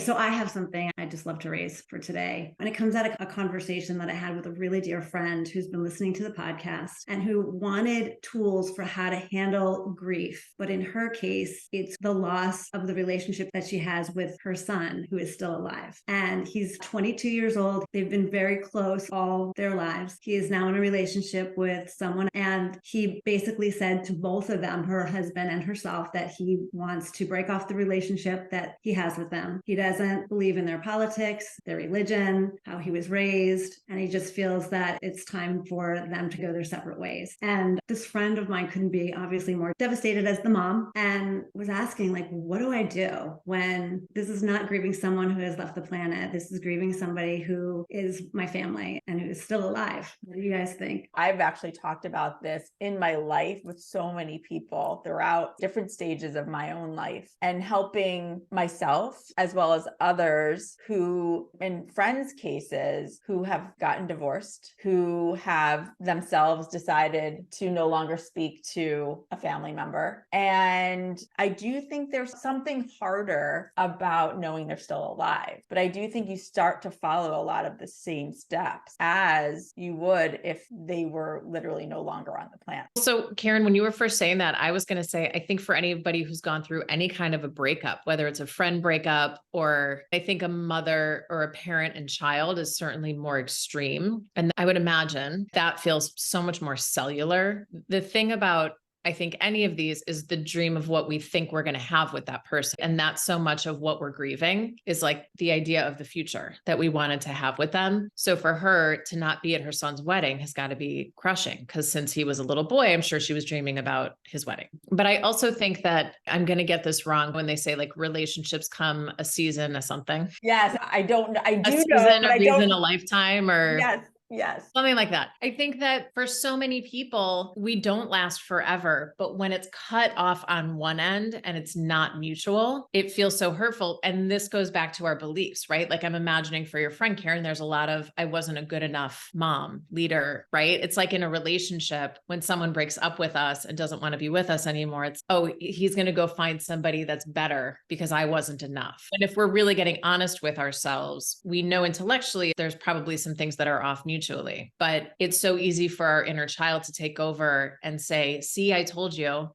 So I have something I just love to raise for today. And it comes out of a conversation that I had with a really dear friend who's been listening to the podcast and who wanted tools for how to handle grief. But in her case, it's the loss of the relationship that she has with her son, who is still alive. And he's 22 years old. They've been very close all their lives. He is now in a relationship with someone. And he basically said to both of them, her husband and herself, that he wants to break off the relationship that he has with them. He doesn't believe in their politics, their religion, how he was raised, and he just feels that it's time for them to go their separate ways. And this friend of mine couldn't be obviously more devastated as the mom, and was asking, like, what do I do when this is not grieving someone who has left the planet? This is grieving somebody who is my family and who is still alive. What do you guys think? I've actually talked about this in my life with so many people throughout different stages of my own life, and helping myself as well as others who, in friends' cases, who have gotten divorced, who have themselves decided to no longer speak to a family member. And I do think there's something harder about knowing they're still alive, but I do think you start to follow a lot of the same steps as you would if they were literally no longer on the planet. So Karen, when you were first saying that, I was going to say, I think for anybody who's gone through any kind of a breakup, whether it's a friend breakup, or I think a mother or a parent and child is certainly more extreme. And I would imagine that feels so much more cellular. The thing about I think any of these is the dream of what we think we're going to have with that person. And that's so much of what we're grieving is like the idea of the future that we wanted to have with them. So for her to not be at her son's wedding has got to be crushing, because since he was a little boy, I'm sure she was dreaming about his wedding. But I also think that I'm going to get this wrong when they say like relationships come a season or something. Yes, I do know, a season, a reason, a lifetime, or Yes. Something like that. I think that for so many people, we don't last forever, but when it's cut off on one end and it's not mutual, it feels so hurtful. And this goes back to our beliefs, right? Like I'm imagining for your friend, Karen, there's a lot of, I wasn't a good enough mom, leader, right? It's like in a relationship, when someone breaks up with us and doesn't want to be with us anymore, it's, oh, he's going to go find somebody that's better because I wasn't enough. And if we're really getting honest with ourselves, we know intellectually there's probably some things that are off mutually, but it's so easy for our inner child to take over and say, see, I told you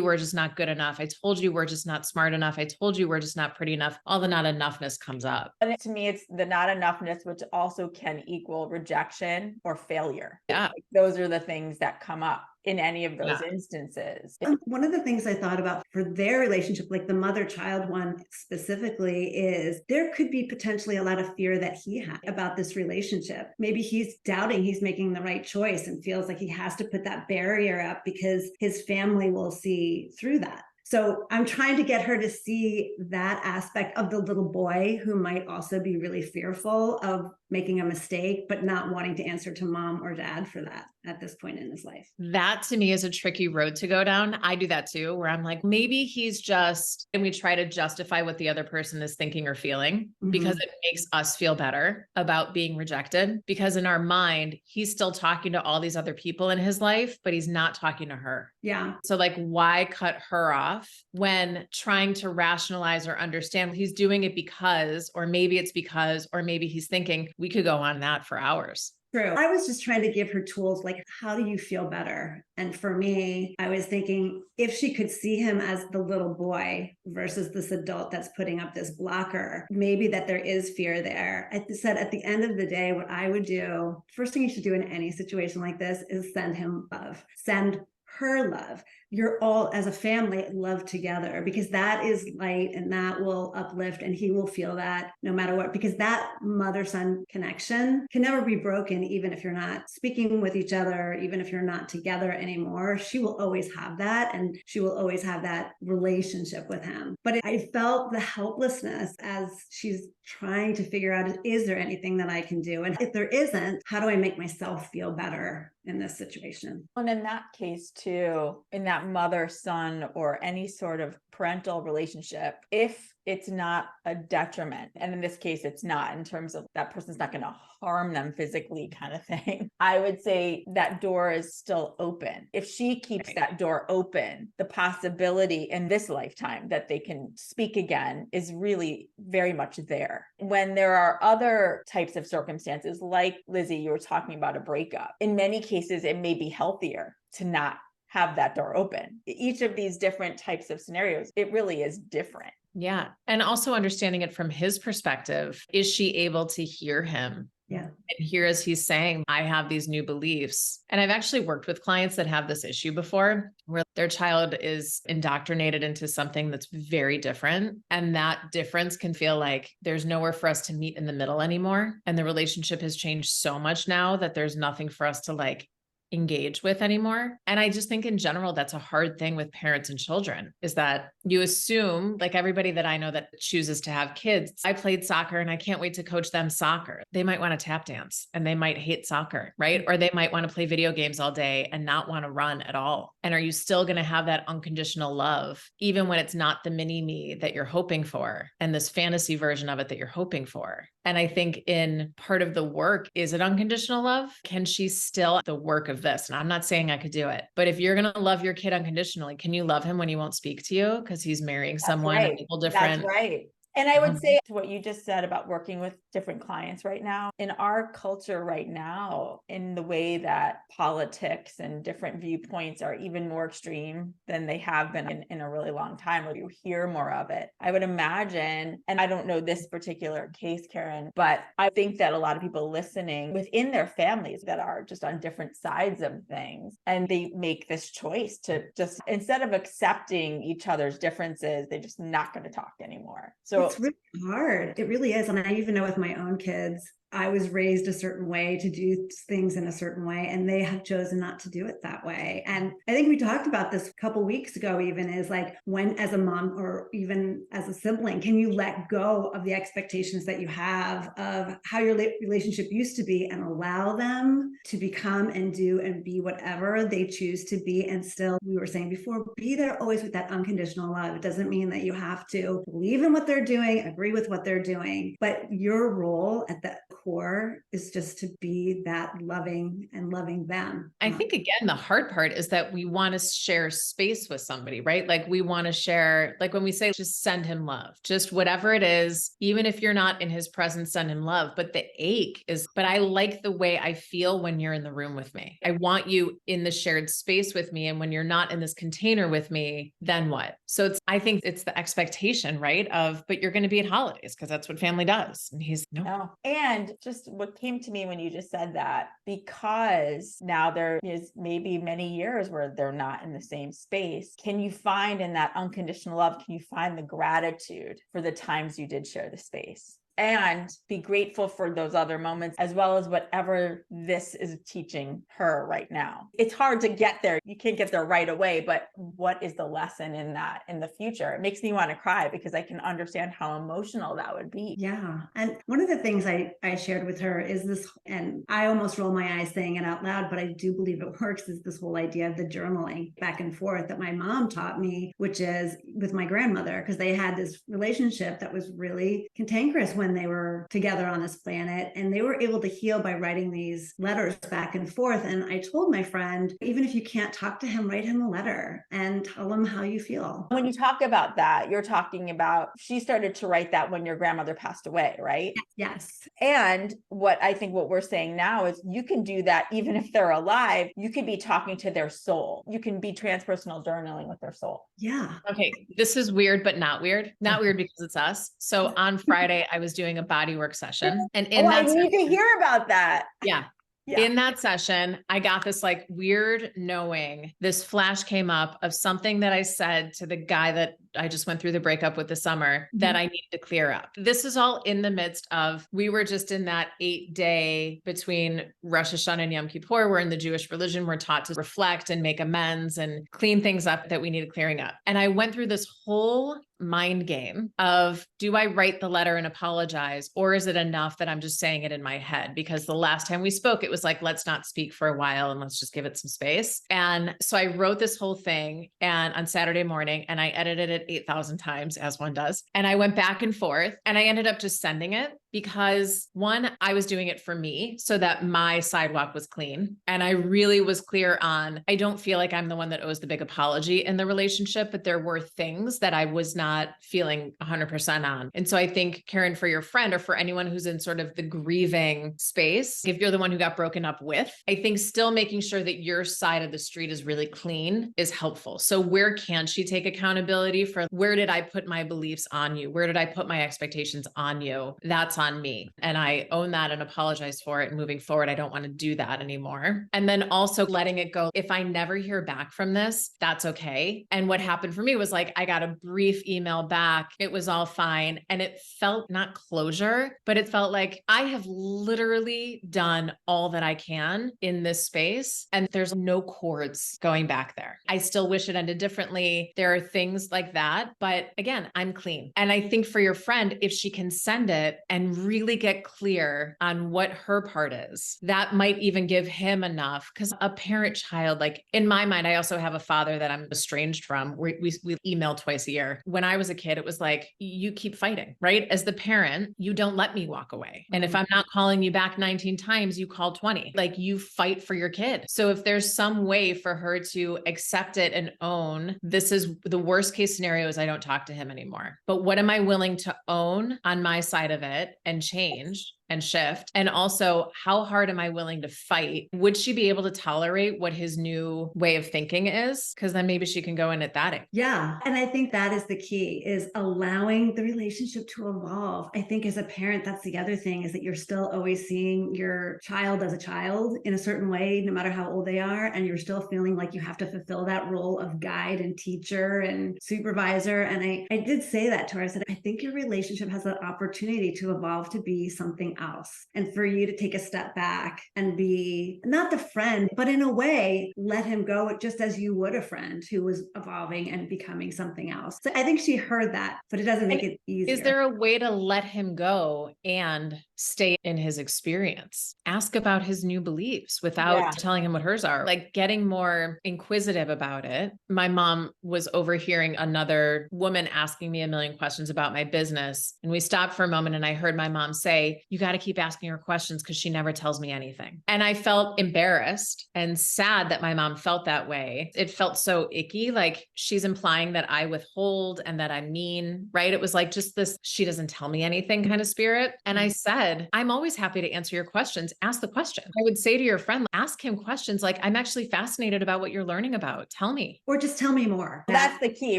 we're just not good enough. I told you we're just not smart enough. I told you we're just not pretty enough. All the not enoughness comes up. And to me, it's the not enoughness, which also can equal rejection or failure. Yeah. Like those are the things that come up in any of those instances. One of the things I thought about for their relationship, like the mother-child one specifically, is there could be potentially a lot of fear that he had about this relationship. Maybe he's doubting he's making the right choice and feels like he has to put that barrier up because his family will see through that. So I'm trying to get her to see that aspect of the little boy who might also be really fearful of making a mistake, but not wanting to answer to mom or dad for that at this point in his life. That to me is a tricky road to go down. I do that too, where I'm like, maybe he's just, and we try to justify what the other person is thinking or feeling because it makes us feel better about being rejected. Because in our mind, he's still talking to all these other people in his life, but he's not talking to her. Yeah. So like, why cut her off when trying to rationalize or understand he's doing it because, or maybe it's because, or maybe he's thinking, we could go on that for hours. True. I was just trying to give her tools, like, how do you feel better? And for me, I was thinking if she could see him as the little boy versus this adult that's putting up this blocker, maybe that there is fear there. I said at the end of the day, what I would do, first thing you should do in any situation like this is send him love, send her love. You're all, as a family, love together, because that is light and that will uplift, and he will feel that no matter what, because that mother-son connection can never be broken, even if you're not speaking with each other, even if you're not together anymore. She will always have that, and she will always have that relationship with him. But I felt the helplessness as she's trying to figure out, is there anything that I can do? And if there isn't, how do I make myself feel better in this situation? And in that case too, in that that mother-son or any sort of parental relationship, if it's not a detriment, and in this case, it's not, in terms of that person's not going to harm them physically kind of thing, I would say that door is still open. If she keeps that door open, the possibility in this lifetime that they can speak again is really very much there. When there are other types of circumstances, like Lizzi, you were talking about a breakup, in many cases, it may be healthier to not have that door open. Each of these different types of scenarios, it really is different. Yeah. And also understanding it from his perspective. Is she able to hear him? Yeah. And hear as he's saying, I have these new beliefs. And I've actually worked with clients that have this issue before, where their child is indoctrinated into something that's very different. And that difference can feel like there's nowhere for us to meet in the middle anymore. And the relationship has changed so much now that there's nothing for us to like engage with anymore. And I just think in general, that's a hard thing with parents and children, is that you assume, like everybody that I know that chooses to have kids, I played soccer and I can't wait to coach them soccer. They might want to tap dance and they might hate soccer, right? Or they might want to play video games all day and not want to run at all. And are you still going to have that unconditional love, even when it's not the mini me that you're hoping for and this fantasy version of it that you're hoping for? And I think in part of the work, is it unconditional love? Can she still the work of this? And I'm not saying I could do it, but if you're going to love your kid unconditionally, can you love him when he won't speak to you because he's marrying someone Right. a little different? That's right. And I would say to what you just said about working with different clients right now, in our culture right now, in the way that politics and different viewpoints are even more extreme than they have been in a really long time, where you hear more of it. I would imagine, and I don't know this particular case, Karen, but I think that a lot of people listening within their families that are just on different sides of things, and they make this choice to just, instead of accepting each other's differences, they're just not going to talk anymore. So it's really hard. It really is. And I even know with my own kids, I was raised a certain way to do things in a certain way, and they have chosen not to do it that way. And I think we talked about this a couple of weeks ago, even, is like, when as a mom or even as a sibling, can you let go of the expectations that you have of how your relationship used to be and allow them to become and do and be whatever they choose to be? And still, we were saying before, be there always with that unconditional love. It doesn't mean that you have to believe in what they're doing, agree with what they're doing, but your role at the core is just to be that loving and loving them. I think, again, the hard part is that we want to share space with somebody, right? Like we want to share, like when we say, just send him love, just whatever it is, even if you're not in his presence, send him love. But the ache is, but I like the way I feel when you're in the room with me. I want you in the shared space with me. And when you're not in this container with me, then what? So it's, I think it's the expectation, right? Of, but you're going to be at holidays because that's what family does. And he's no. And just what came to me when you just said that, because now there is maybe many years where they're not in the same space. Can you find in that unconditional love, can you find the gratitude for the times you did share the space? And be grateful for those other moments, as well as whatever this is teaching her right now. It's hard to get there. You can't get there right away, but what is the lesson in that in the future? It makes me want to cry because I can understand how emotional that would be. Yeah. And one of the things I shared with her is this, and I almost roll my eyes saying it out loud, but I do believe it works, is this whole idea of the journaling back and forth that my mom taught me, which is with my grandmother, because they had this relationship that was really cantankerous when they were together on this planet, and they were able to heal by writing these letters back and forth. And I told my friend, even if you can't talk to him, write him a letter and tell him how you feel. When you talk about that, you're talking about, she started to write that when your grandmother passed away, right? Yes. And what I think what we're saying now is you can do that even if they're alive. You could be talking to their soul. You can be transpersonal journaling with their soul. Yeah. Okay. This is weird, but not weird. Not weird because it's us. So on Friday, I was doing a bodywork session, and in that I need to hear about that. Yeah. In that session, I got this like weird knowing, this flash came up of something that I said to the guy that I just went through the breakup with this summer that I needed to clear up. This is all in the midst of, we were just in that 8-day between Rosh Hashanah and Yom Kippur. We're in the Jewish religion. We're taught to reflect and make amends and clean things up that we needed clearing up. And I went through this whole mind game of, do I write the letter and apologize? Or is it enough that I'm just saying it in my head? Because the last time we spoke, it was like, let's not speak for a while and let's just give it some space. And so I wrote this whole thing and on Saturday morning, and I edited it 8,000 times, as one does. And I went back and forth and I ended up just sending it because, one, I was doing it for me so that my sidewalk was clean. And I really was clear on, I don't feel like I'm the one that owes the big apology in the relationship, but there were things that I was not feeling 100% on. And so I think, Karen, for your friend or for anyone who's in sort of the grieving space, if you're the one who got broken up with, I think still making sure that your side of the street is really clean is helpful. So where can she take accountability for, where did I put my beliefs on you? Where did I put my expectations on you? That's on me. And I own that and apologize for it. And moving forward, I don't want to do that anymore. And then also letting it go. If I never hear back from this, that's okay. And what happened for me was like, I got a brief email back. It was all fine. And it felt not closure, but it felt like I have literally done all that I can in this space. And there's no cords going back there. I still wish it ended differently. There are things like that. But again, I'm clean. And I think for your friend, if she can send it and really get clear on what her part is, that might even give him enough. Because a parent child, like in my mind, I also have a father that I'm estranged from. We email twice a year. When I was a kid, it was like, you keep fighting, right? As the parent, you don't let me walk away. And if I'm not calling you back 19 times, you call 20. Like, you fight for your kid. So if there's some way for her to accept it and own, this is the worst case scenario is I don't talk to him anymore. But what am I willing to own on my side of it and change and shift? And also, how hard am I willing to fight? Would she be able to tolerate what his new way of thinking is? Because then maybe she can go in at that age. Yeah. And I think that is the key, is allowing the relationship to evolve. I think as a parent, that's the other thing, is that you're still always seeing your child as a child in a certain way, no matter how old they are. And you're still feeling like you have to fulfill that role of guide and teacher and supervisor. And I did say that to her. I said, I think your relationship has an opportunity to evolve to be something else. And for you to take a step back and be not the friend, but in a way, let him go just as you would a friend who was evolving and becoming something else. So I think she heard that, but it doesn't make it easier. Is there a way to let him go and stay in his experience? Ask about his new beliefs without telling him what hers are, like getting more inquisitive about it. My mom was overhearing another woman asking me a million questions about my business. And we stopped for a moment and I heard my mom say, you got to keep asking her questions because she never tells me anything. And I felt embarrassed and sad that my mom felt that way. It felt so icky. Like, she's implying that I withhold and that I'm mean, right? It was like just this, she doesn't tell me anything kind of spirit. And I said, I'm always happy to answer your questions. Ask the question. I would say to your friend, ask him questions like, I'm actually fascinated about what you're learning about. Tell me. Or just tell me more. That's the key,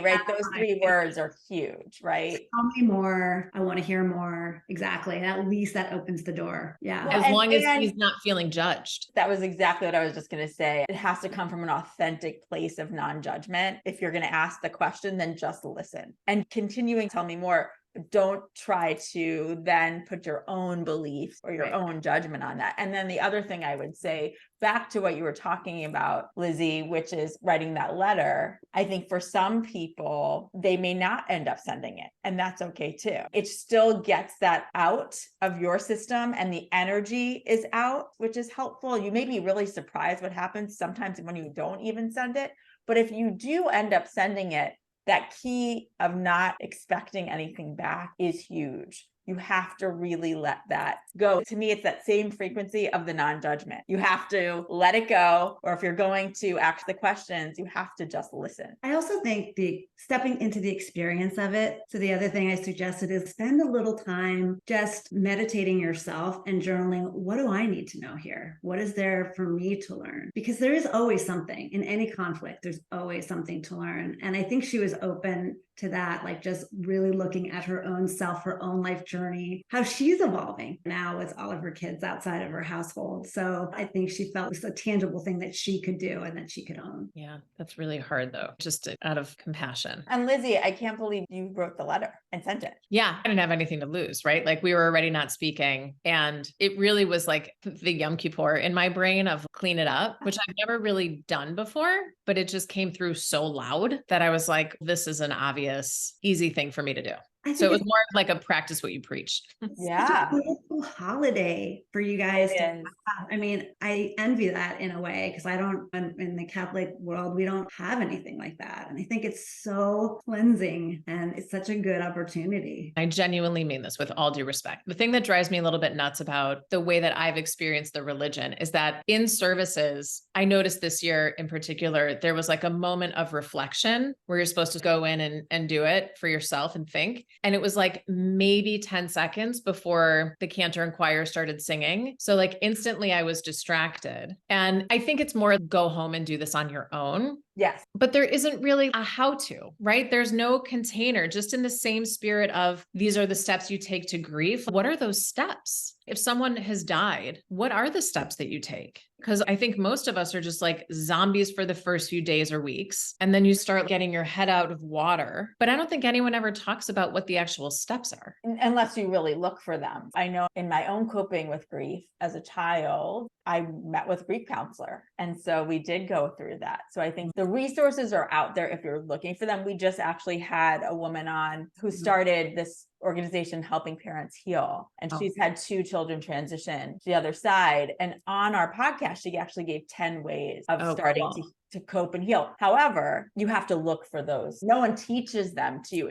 right? Those three words are huge, right? Tell me more. I want to hear more. Exactly. And at least that opens the door. Yeah. As long as he's not feeling judged. That was exactly what I was just going to say. It has to come from an authentic place of non-judgment. If you're going to ask the question, then just listen and continuing, tell me more. Don't try to then put your own beliefs or your own judgment on that. And then the other thing I would say, back to what you were talking about, Lizzie, which is writing that letter. I think for some people, they may not end up sending it, and that's okay too. It still gets that out of your system and the energy is out, which is helpful. You may be really surprised what happens sometimes when you don't even send it. But if you do end up sending it, that key of not expecting anything back is huge. You have to really let that go. To me, it's that same frequency of the non-judgment. You have to let it go. Or if you're going to ask the questions, you have to just listen. I also think the stepping into the experience of it. So the other thing I suggested is spend a little time just meditating yourself and journaling. What do I need to know here? What is there for me to learn? Because there is always something in any conflict. There's always something to learn. And I think she was open to that, like just really looking at her own self, her own life journey, how she's evolving now with all of her kids outside of her household. So I think she felt it was a tangible thing that she could do and that she could own. Yeah, that's really hard though, just out of compassion. And Lizzie, I can't believe you wrote the letter and sent it. Yeah, I didn't have anything to lose, right? Like, we were already not speaking. And it really was like the Yom Kippur in my brain of clean it up, which I've never really done before, but it just came through so loud that I was like, this is an obvious obvious, easy thing for me to do. I think So it was more like a practice what you preach. Yeah. Such a beautiful holiday for you guys It to is. have. I mean, I envy that in a way, because I don't, in the Catholic world, we don't have anything like that. And I think it's so cleansing and it's such a good opportunity. I genuinely mean this with all due respect. The thing that drives me a little bit nuts about the way that I've experienced the religion is that in services, I noticed this year in particular, there was like a moment of reflection where you're supposed to go in and do it for yourself and think. And it was like maybe 10 seconds before the cantor and choir started singing. So like instantly I was distracted. And I think it's more go home and do this on your own. Yes. But there isn't really a how to, right? There's no container, just in the same spirit of these are the steps you take to grief. What are those steps? If someone has died, what are the steps that you take? Because I think most of us are just like zombies for the first few days or weeks. And then you start getting your head out of water. But I don't think anyone ever talks about what the actual steps are. Unless you really look for them. I know in my own coping with grief as a child, I met with a grief counselor. And so we did go through that. So I think the resources are out there if you're looking for them. We just actually had a woman on who started this organization Helping Parents Heal. And she's had 2 children transition to the other side. And on our podcast, she actually gave 10 ways of starting to cope and heal. However, you have to look for those. No one teaches them to you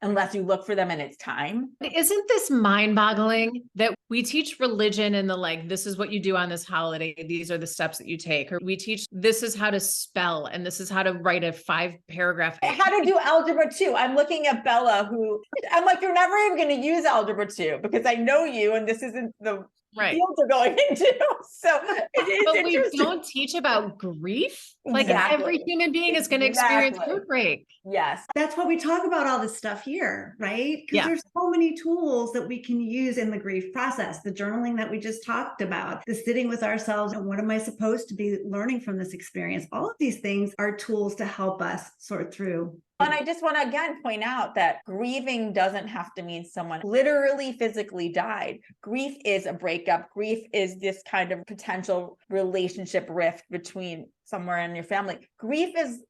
unless you look for them and it's time. Isn't this mind-boggling that we teach religion and the like, this is what you do on this holiday. These are the steps that you take. Or we teach this is how to spell and this is how to write a 5-paragraph. How to do algebra 2. I'm looking at Bella, who I'm like, you're never even going to use algebra 2 because I know you and this isn't the field you're going into. So it is but interesting. We don't teach about grief. Like Exactly. every human being is going to experience heartbreak. Yes. That's why we talk about all this stuff here, right? Because there's so many tools that we can use in the grief process. The journaling that we just talked about, the sitting with ourselves, and what am I supposed to be learning from this experience? All of these things are tools to help us sort through. And I just want to again point out that grieving doesn't have to mean someone literally physically died. Grief is a breakup. Grief is this kind of potential relationship rift between somewhere in your family. Grief is,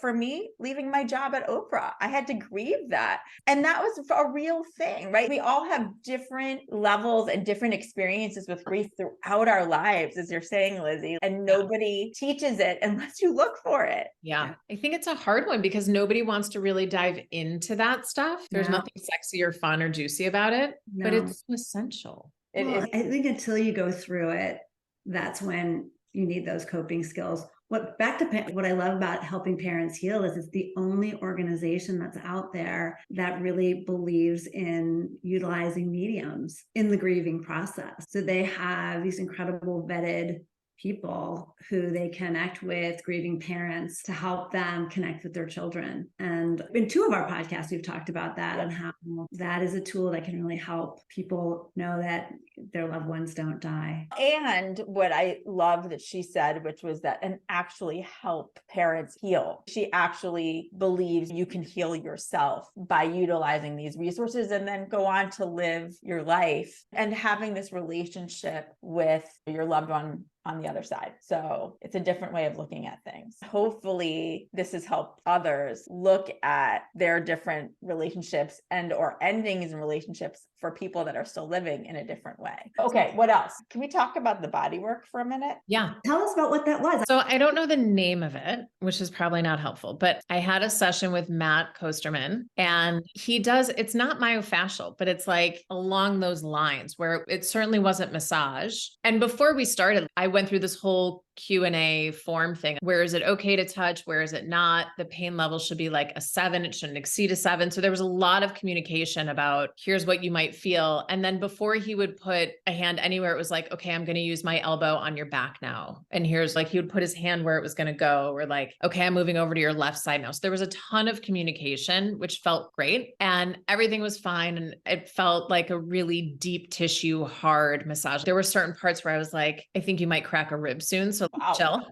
for me, leaving my job at Oprah. I had to grieve that. And that was a real thing, right? We all have different levels and different experiences with grief throughout our lives, as you're saying, Lizzie, and nobody teaches it unless you look for it. Yeah. I think it's a hard one because nobody wants to really dive into that stuff. There's nothing sexy or fun or juicy about it, but it's essential. It is. I think until you go through it, that's when you need those coping skills. What I love about Helping Parents Heal is it's the only organization that's out there that really believes in utilizing mediums in the grieving process. So they have these incredible vetted people who they connect with, grieving parents, to help them connect with their children. And in 2 of our podcasts, we've talked about that and how that is a tool that can really help people know that their loved ones don't die. And what I love that she said, which was that, and actually help parents heal. She actually believes you can heal yourself by utilizing these resources and then go on to live your life and having this relationship with your loved one on the other side. So it's a different way of looking at things. Hopefully this has helped others look at their different relationships and or endings in relationships for people that are still living in a different way. Okay, what else? Can we talk about the body work for a minute? Yeah. Tell us about what that was. So I don't know the name of it, which is probably not helpful, but I had a session with Matt Kosterman and it's not myofascial, but it's like along those lines where it certainly wasn't massage. And before we started, I went through this whole Q&A form thing. Where is it okay to touch? Where is it not? The pain level should be like a 7. It shouldn't exceed a 7. So there was a lot of communication about here's what you might feel. And then before he would put a hand anywhere, it was like, okay, I'm going to use my elbow on your back now. And here's like, he would put his hand where it was going to go, or like, okay, I'm moving over to your left side now. So there was a ton of communication, which felt great. And everything was fine. And it felt like a really deep tissue, hard massage. There were certain parts where I was like, I think you might crack a rib soon. So chill.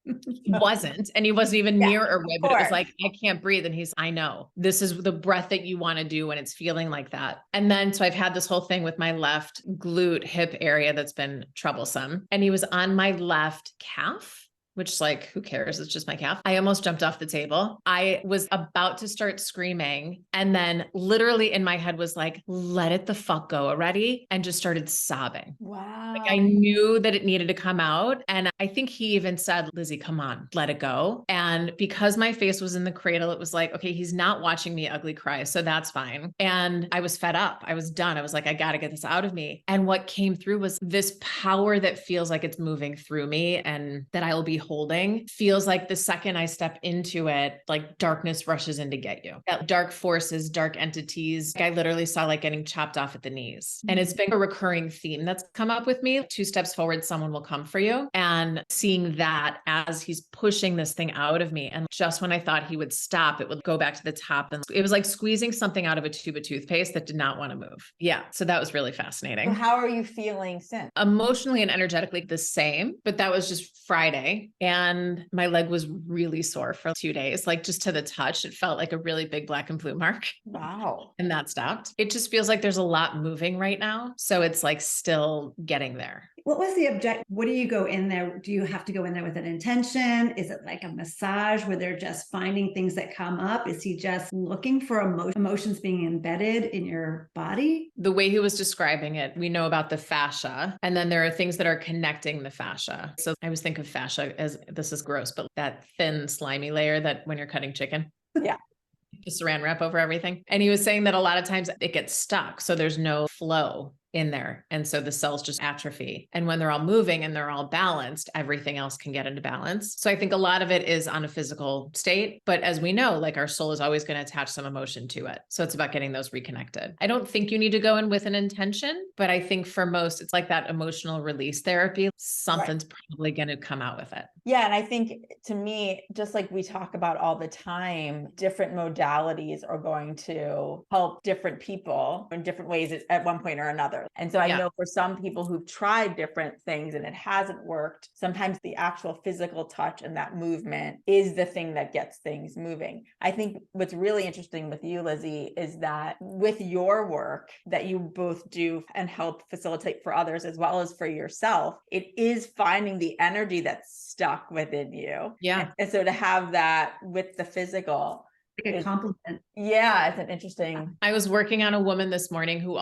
He wasn't, and he wasn't even near a rib, but it was like, I can't breathe. And I know this is the breath that you want to do when it's feeling like that. And then, so I've had this whole thing with my left glute hip area that's been troublesome. And he was on my left calf. which like, who cares? It's just my calf. I almost jumped off the table. I was about to start screaming. And then literally in my head was like, let it the fuck go already. And just started sobbing. Wow. Like I knew that it needed to come out. And I think he even said, Lizzie, come on, let it go. And because my face was in the cradle, it was like, okay, he's not watching me ugly cry. So that's fine. And I was fed up. I was done. I was like, I got to get this out of me. And what came through was this power that feels like it's moving through me and that I will be holding. Feels like the second I step into it, like darkness rushes in to get you. That dark forces, dark entities. I literally saw like getting chopped off at the knees. And it's been a recurring theme that's come up with me. 2 steps forward, someone will come for you. And seeing that as he's pushing this thing out of me. And just when I thought he would stop, it would go back to the top. And it was like squeezing something out of a tube of toothpaste that did not want to move. Yeah. So that was really fascinating. So how are you feeling since? Emotionally and energetically the same, but that was just Friday. And my leg was really sore for 2 days, like just to the touch. It felt like a really big black and blue mark. Wow. And that stopped. It just feels like there's a lot moving right now. So it's like still getting there. What was the object? What do you go in there? Do you have to go in there with an intention? Is it like a massage where they're just finding things that come up? Is he just looking for emotions being embedded in your body? The way he was describing it, we know about the fascia, and then there are things that are connecting the fascia. So I always think of fascia as, this is gross, but that thin, slimy layer that when you're cutting chicken. Yeah. The saran wrap over everything. And he was saying that a lot of times it gets stuck. So there's no flow in there. And so the cells just atrophy. And when they're all moving and they're all balanced, everything else can get into balance. So I think a lot of it is on a physical state, but as we know, like our soul is always going to attach some emotion to it. So it's about getting those reconnected. I don't think you need to go in with an intention, but I think for most, it's like that emotional release therapy. Something's probably going to come out with it. Yeah. And I think to me, just like we talk about all the time, different modalities are going to help different people in different ways at one point or another. And so I know for some people who've tried different things and it hasn't worked, sometimes the actual physical touch and that movement is the thing that gets things moving. I think what's really interesting with you, Lizzie, is that with your work that you both do and help facilitate for others as well as for yourself, it is finding the energy that's stuck within you. Yeah. And so to have that with the physical, Like a compliment. Yeah, it's an interesting. I was working on a woman this morning who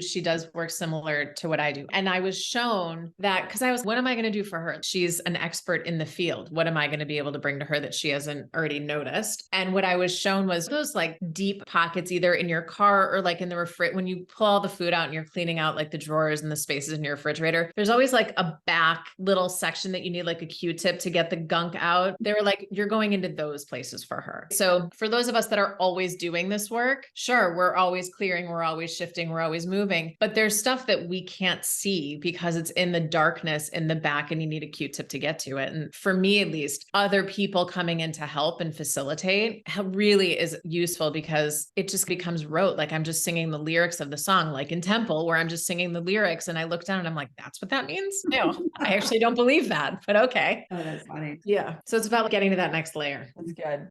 she does work similar to what I do. And I was shown that because what am I going to do for her? She's an expert in the field. What am I going to be able to bring to her that she hasn't already noticed? And what I was shown was those like deep pockets, either in your car or like in the refrigerator, when you pull all the food out and you're cleaning out like the drawers and the spaces in your refrigerator, there's always like a back little section that you need like a Q-tip to get the gunk out. They were like, you're going into those places for her. So for those of us that are always doing this work, sure, we're always clearing, we're always shifting, we're always moving, but there's stuff that we can't see because it's in the darkness in the back and you need a Q-tip to get to it. And for me, at least, other people coming in to help and facilitate really is useful because it just becomes rote. Like I'm just singing the lyrics of the song, like in Temple, where I'm just singing the lyrics and I look down and I'm like, that's what that means? No, I actually don't believe that, but okay. Oh, that's funny. Yeah. So it's about getting to that next layer. That's good.